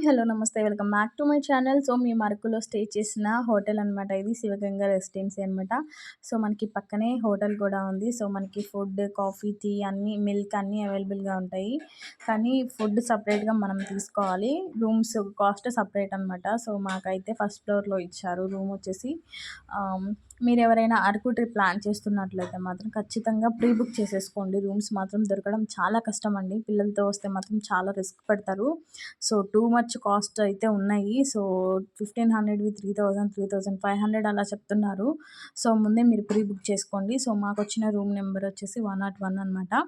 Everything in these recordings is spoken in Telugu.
హలో నమస్తే welcome back to my channel. So మేము అరకులో స్టే చేసిన హోటల్ అనమాట. ఇది శివగంగా రెసిడెన్సీ అనమాట. సో మనకి పక్కనే హోటల్ కూడా ఉంది. సో మనకి ఫుడ్, కాఫీ, టీ అన్నీ, మిల్క్ అన్నీ అవైలబుల్గా ఉంటాయి. కానీ ఫుడ్ సపరేట్గా మనం తీసుకోవాలి. రూమ్స్ కాస్ట్ సపరేట్ అనమాట. సో మాకైతే ఫస్ట్ ఫ్లోర్లో ఇచ్చారు రూమ్ వచ్చేసి. మీరు ఎవరైనా అరకు ట్రిప్ ప్లాన్ చేస్తున్నట్లయితే మాత్రం ఖచ్చితంగా ప్రీ బుక్ చేసేసుకోండి. రూమ్స్ మాత్రం దొరకడం చాలా కష్టం అండి. పిల్లలతో వస్తే మాత్రం చాలా రిస్క్ పడతారు. సో టూ మచ్ కాస్ట్ అయితే ఉన్నాయి. సో 1500వి 3000, 3500 అలా చెప్తున్నారు. సో ముందే మీరు ప్రీ బుక్ చేసుకోండి. సో మాకు వచ్చిన రూమ్ నెంబర్ వచ్చేసి 101 అనమాట.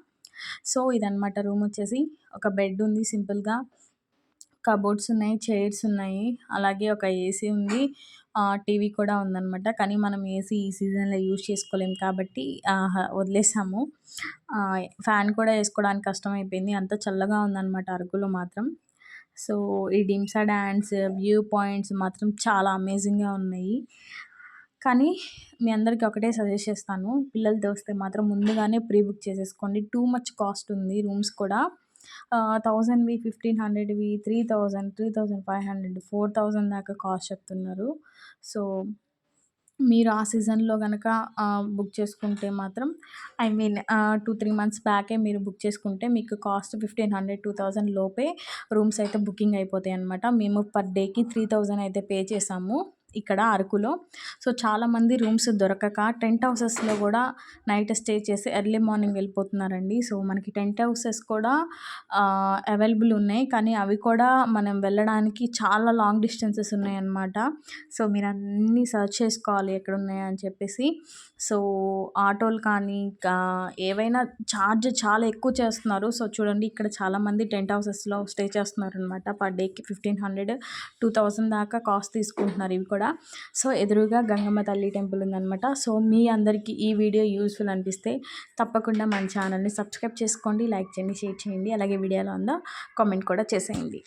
సో ఇదనమాట రూమ్ వచ్చేసి. ఒక బెడ్ ఉంది సింపుల్గా, కబోర్డ్స్ ఉన్నాయి, చైర్స్ ఉన్నాయి, అలాగే ఒక ఏసీ ఉంది, టీవీ కూడా ఉందన్నమాట. కానీ మనం ఏసీ ఈ సీజన్లో యూజ్ చేసుకోలేము కాబట్టి వదిలేసాము. ఫ్యాన్ కూడా వేసుకోవడానికి కష్టమైపోయింది, అంత చల్లగా ఉందన్నమాట అరకులో మాత్రం. సో ఈ డింసా డ్యాన్స్ వ్యూ పాయింట్స్ మాత్రం చాలా అమేజింగ్గా ఉన్నాయి. కానీ మీ అందరికీ ఒకటే సజెస్ట్ చేస్తాను, పిల్లలతో వస్తే మాత్రం ముందుగానే ప్రీ బుక్ చేసేసుకోండి. టూ మచ్ కాస్ట్ ఉంది రూమ్స్ కూడా. 1000వి, 1500వి, 3000, 3500, 4000 దాకా కాస్ట్ చెప్తున్నారు. సో మీరు ఆ సీజన్లో కనుక బుక్ చేసుకుంటే మాత్రం, ఐ మీన్ 2-3 మంత్స్ బ్యాకే మీరు బుక్ చేసుకుంటే మీకు కాస్ట్ 1500, 2000 లోపే రూమ్స్ అయితే బుకింగ్ అయిపోతాయి అనమాట. మేము పర్ డేకి 3000 అయితే పే చేసాము ఇక్కడ అరకులో. సో చాలామంది రూమ్స్ దొరకక టెంట్ హౌసెస్లో కూడా నైట్ స్టే చేసి ఎర్లీ మార్నింగ్ వెళ్ళిపోతున్నారండి. సో మనకి టెంట్ హౌసెస్ కూడా అవైలబుల్ ఉన్నాయి, కానీ అవి కూడా మనం వెళ్ళడానికి చాలా లాంగ్ డిస్టెన్సెస్ ఉన్నాయన్నమాట. సో మీరు అన్నీ సర్చ్ చేసుకోవాలి ఎక్కడ ఉన్నాయని చెప్పేసి. సో ఆటోలు కానీ ఏవైనా ఛార్జ్ చాలా ఎక్కువ చేస్తున్నారు. సో చూడండి, ఇక్కడ చాలామంది టెంట్ హౌసెస్లో స్టే చేస్తున్నారు అనమాట. పర్ డేకి 1500, 2000 దాకా కాస్ట్ తీసుకుంటున్నారు ఇవి కూడా. సో ఎదురుగా గంగమ్మ తల్లి టెంపుల్ ఉందన్నమాట. సో మీ అందరికీ ఈ వీడియో యూస్ఫుల్ అనిపిస్తే తప్పకుండా మన ఛానల్ని సబ్స్క్రైబ్ చేసుకోండి, లైక్ చేయండి, షేర్ చేయండి, అలాగే వీడియోలో ఉందా కామెంట్ కూడా చేసేయండి.